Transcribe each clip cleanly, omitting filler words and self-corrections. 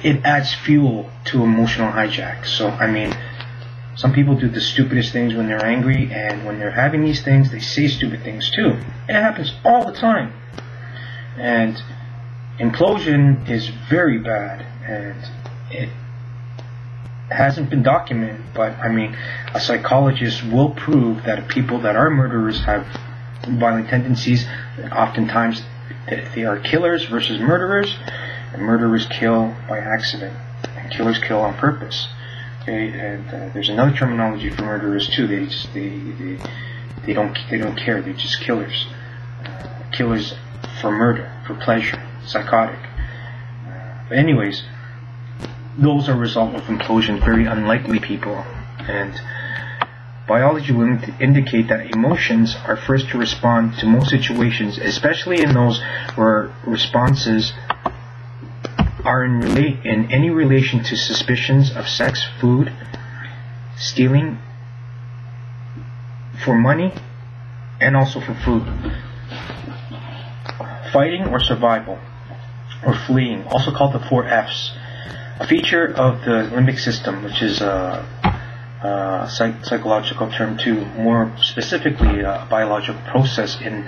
it adds fuel to emotional hijack. So, I mean, some people do the stupidest things when they're angry, and when they're having these things, they say stupid things too. It happens all the time. And implosion is very bad, and it hasn't been documented, but I mean, a psychologist will prove that people that are murderers have violent tendencies. Oftentimes they are killers versus murderers, and murderers kill by accident, and killers kill on purpose. Okay, and there's another terminology for murderers too. They don't care. They're just killers. Killers for murder, for pleasure, psychotic. But anyways, those are a result of implosion, very unlikely people. And biology will indicate that emotions are first to respond to most situations, especially in those where responses are in any relation to suspicions of sex, food, stealing, for money, and also for food. Fighting or survival, or fleeing, also called the 4 F's. A feature of the limbic system, which is a psychological term too, more specifically a biological process in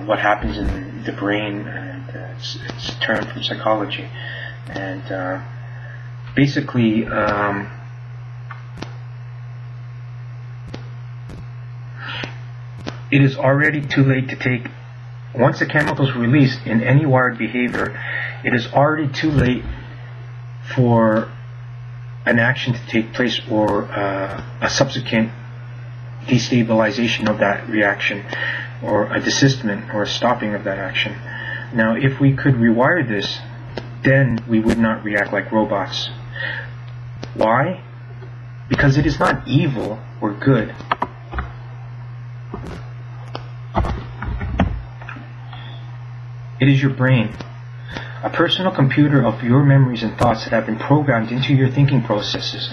what happens in the brain, and it's a term from psychology. And basically, it is already too late to take. Once the chemical is released in any wired behavior, it is already too late for an action to take place, or a subsequent destabilization of that reaction, or a desistment or a stopping of that action. Now, if we could rewire this, then we would not react like robots. Why? Because it is not evil or good. It is your brain, a personal computer of your memories and thoughts that have been programmed into your thinking processes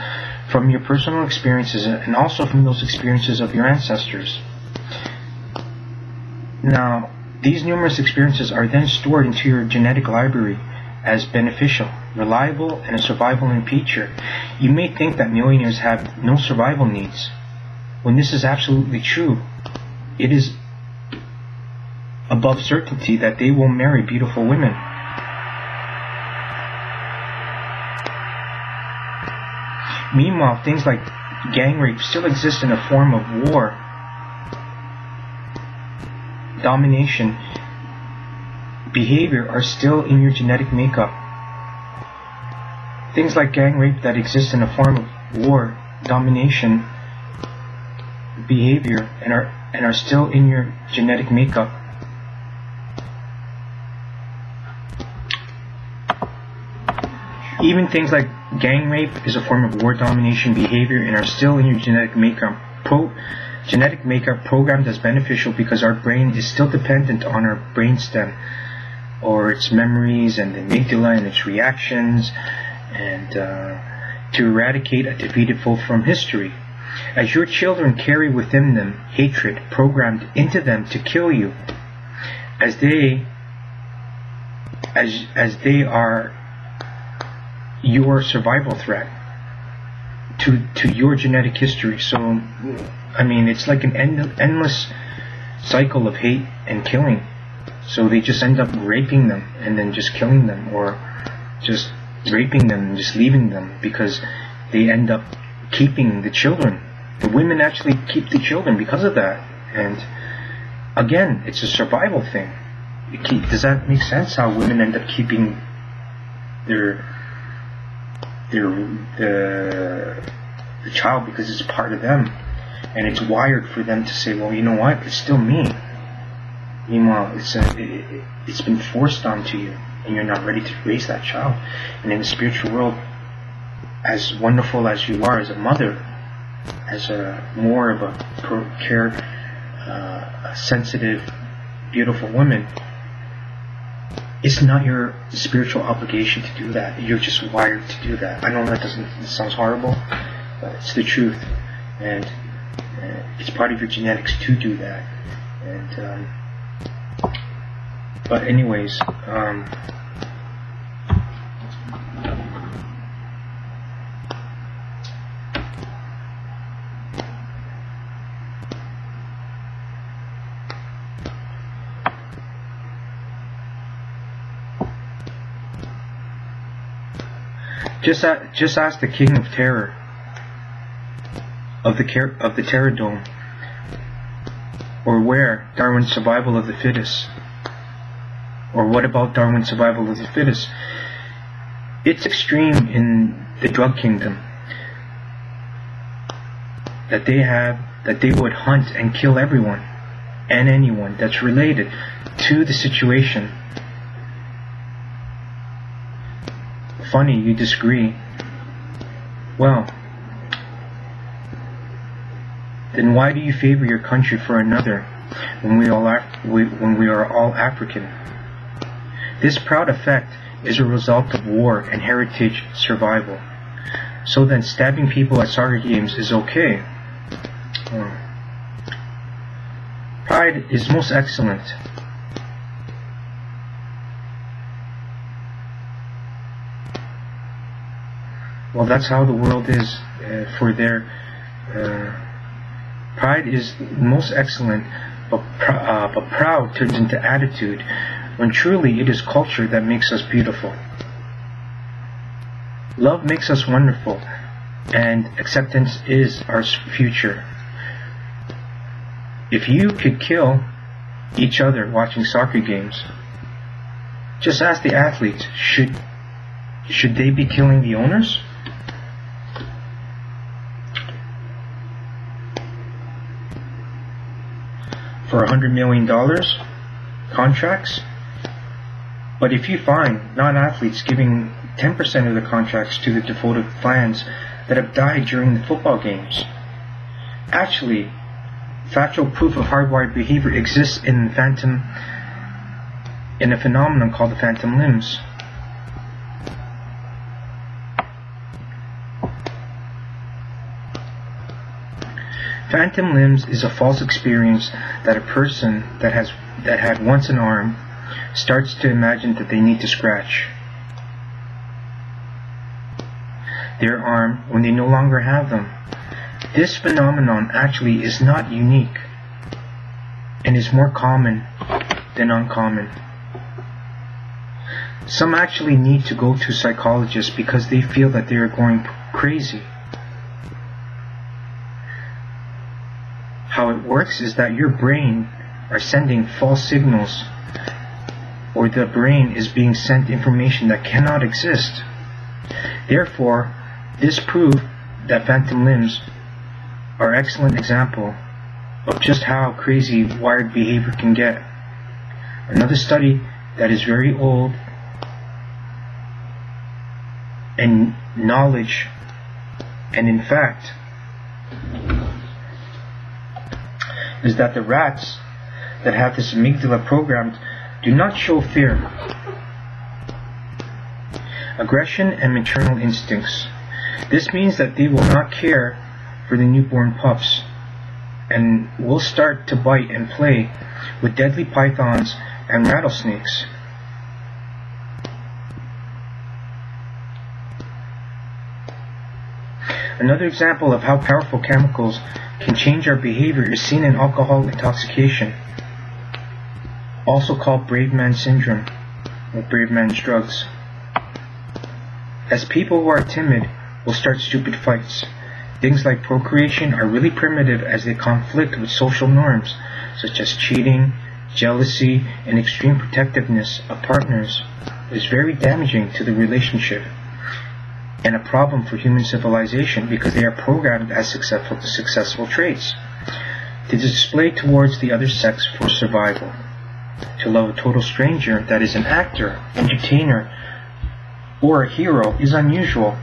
from your personal experiences, and also from those experiences of your ancestors. Now, these numerous experiences are then stored into your genetic library as beneficial, reliable, and a survival in feature. You may think that millionaires have no survival needs, when this is absolutely true. It is above certainty that they will marry beautiful women. Meanwhile, things like gang rape still exist in a form of war, domination, behavior are still in your genetic makeup. Things like gang rape that exist in a form of war, domination, behavior, and are still in your genetic makeup. Even things like gang rape is a form of war, domination, behavior, and are still in your genetic makeup. Genetic makeup programmed as beneficial because our brain is still dependent on our brainstem, or its memories and the amygdala and its reactions, and to eradicate a defeated foe from history. As your children carry within them hatred programmed into them to kill you, as they are your survival threat to your genetic history. So, I mean, it's like an endless cycle of hate and killing. So they just end up raping them and then just killing them, or just raping them and just leaving them, because they end up keeping the children. The women actually keep the children because of that. And again, it's a survival thing. Does that make sense? How women end up keeping the child, because it's part of them, and it's wired for them to say, well, you know what, it's still me. Meanwhile, it's been forced onto you, and you're not ready to raise that child. And in the spiritual world, as wonderful as you are as a mother, as a more of a sensitive, beautiful woman, it's not your spiritual obligation to do that. You're just wired to do that. I know it sounds horrible, but it's the truth. And it's part of your genetics to do that. And but anyways, Just ask the King of Terror of the Terror Dome, or where Darwin's survival of the fittest. Or what about Darwin's survival of the fittest? It's extreme in the drug kingdom that they would hunt and kill everyone and anyone that's related to the situation. Funny, you disagree. Well, then why do you favor your country for another when we are all African? This proud effect is a result of war and heritage survival. So then stabbing people at soccer games is okay. Pride is most excellent. Well, that's how the world is for their pride is most excellent, but proud turns into attitude, when truly it is culture that makes us beautiful. Love makes us wonderful, and acceptance is our future. If you could kill each other watching soccer games, just ask the athletes, should they be killing the owners? For $100 million contracts? But if you find non-athletes giving 10% of the contracts to the devoted fans that have died during the football games, actually, factual proof of hardwired behavior exists in a phenomenon called the phantom limbs. Phantom limbs is a false experience that a person that had once an arm starts to imagine that they need to scratch their arm when they no longer have them. This phenomenon actually is not unique and is more common than uncommon. Some actually need to go to psychologists because they feel that they are going crazy. How it works is that your brain are sending false signals, or the brain is being sent information that cannot exist. Therefore, this proves that phantom limbs are an excellent example of just how crazy wired behavior can get. Another study that is very old and knowledge, and in fact, is that the rats that have this amygdala programmed do not show fear, aggression, and maternal instincts. This means that they will not care for the newborn pups and will start to bite and play with deadly pythons and rattlesnakes. Another example of how powerful chemicals can change our behavior is seen in alcohol intoxication, also called brave man syndrome, or brave man's drugs. As people who are timid will start stupid fights. Things like procreation are really primitive as they conflict with social norms, such as cheating, jealousy, and extreme protectiveness of partners. It is very damaging to the relationship and a problem for human civilization because they are programmed as successful traits to display towards the other sex for survival. To love a total stranger that is an actor, entertainer, or a hero is unusual,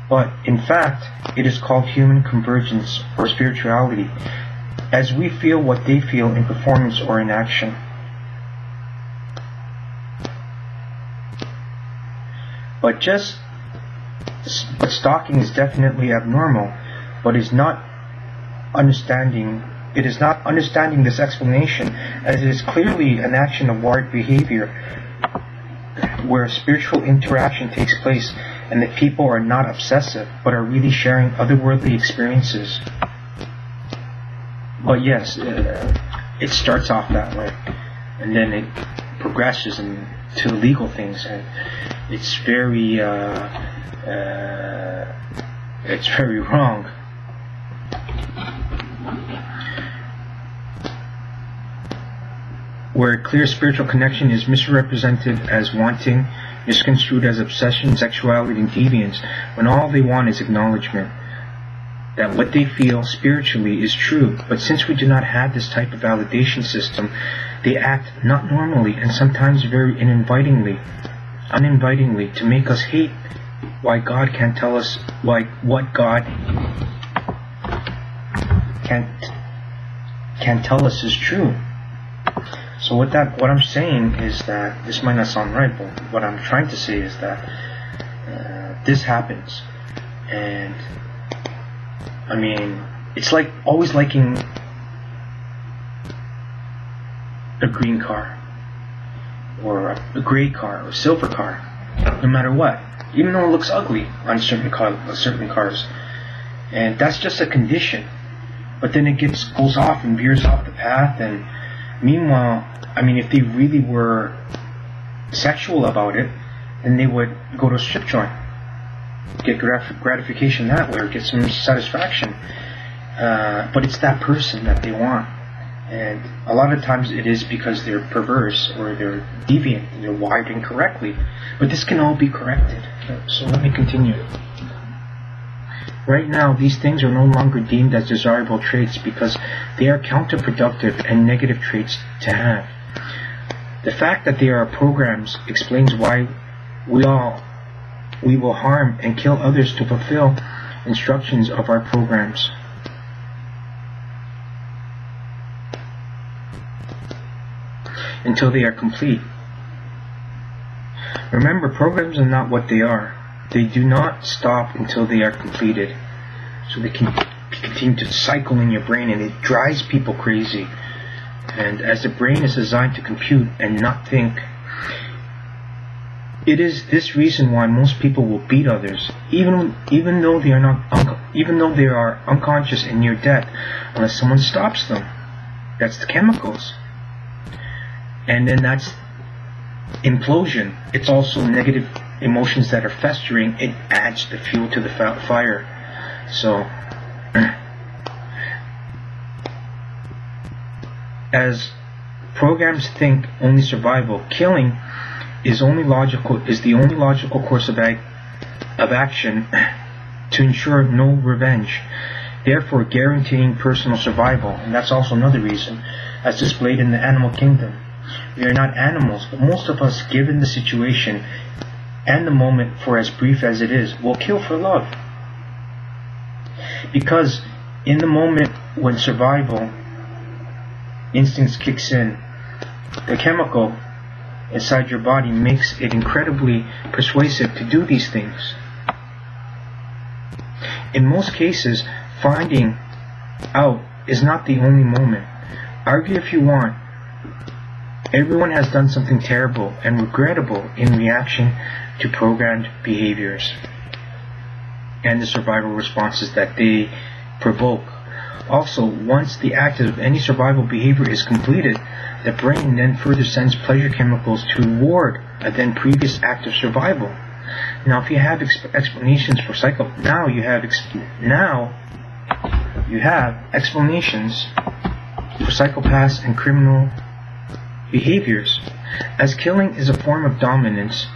but in fact it is called human convergence or spirituality, as we feel what they feel in performance or in action. But stalking is definitely abnormal, but it is not understanding this explanation, as it is clearly an action of wired behavior where spiritual interaction takes place and the people are not obsessive but are really sharing otherworldly experiences. But yes, it starts off that way and then it progresses and to legal things, and it's very wrong. Where a clear spiritual connection is misrepresented as wanting, misconstrued as obsession, sexuality, and deviance, when all they want is acknowledgement that what they feel spiritually is true. But since we do not have this type of validation system, they act not normally and sometimes very uninvitingly to make us hate why God can't tell us what God can't tell us is true. So what I'm saying is that, this might not sound right, but what I'm trying to say is that this happens, and I mean, it's like always liking a green car, or a gray car, or a silver car, no matter what, even though it looks ugly on certain cars, and that's just a condition. But then it goes off and veers off the path, and meanwhile, I mean, if they really were sexual about it, then they would go to a strip joint, get gratification that way, or get some satisfaction. But it's that person that they want. And a lot of times it is because they're perverse or they're deviant, and they're wired incorrectly. But this can all be corrected. So let me continue. Right now, these things are no longer deemed as desirable traits because they are counterproductive and negative traits to have. The fact that they are programs explains why we will harm and kill others to fulfill instructions of our programs. Until they are complete. Remember, programs are not what they are. They do not stop until they are completed. So they can continue to cycle in your brain, and it drives people crazy. And as the brain is designed to compute and not think, it is this reason why most people will beat others, even though they are unconscious and near death, unless someone stops them. That's the chemicals. And then that's implosion. It's also negative emotions that are festering. It adds the fuel to the fire. So, as programs think only survival, killing is the only logical course of action to ensure no revenge, therefore guaranteeing personal survival. And that's also another reason, as displayed in the animal kingdom. We are not animals, but most of us, given the situation and the moment, for as brief as it is, will kill for love. Because in the moment when survival instincts kicks in, the chemical inside your body makes it incredibly persuasive to do these things. In most cases, finding out is not the only moment. Argue if you want. Everyone has done something terrible and regrettable in reaction to programmed behaviors and the survival responses that they provoke. Also, once the act of any survival behavior is completed, the brain then further sends pleasure chemicals to reward a then previous act of survival. Now, if you have explanations for explanations for psychopaths and criminal behaviors. As killing is a form of dominance,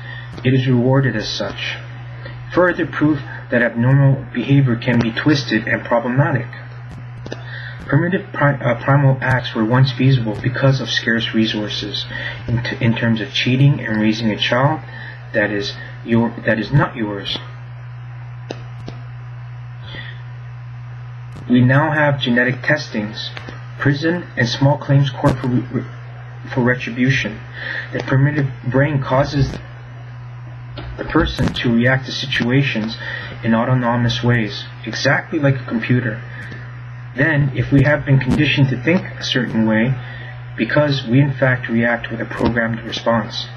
it is rewarded as such. Further proof that abnormal behavior can be twisted and problematic. Primitive primal acts were once feasible because of scarce resources in terms of cheating and raising a child that is not yours. We now have genetic testings, prison, and small claims court for retribution. The primitive brain causes the person to react to situations in autonomous ways, exactly like a computer. Then, if we have been conditioned to think a certain way, because we in fact react with a programmed response.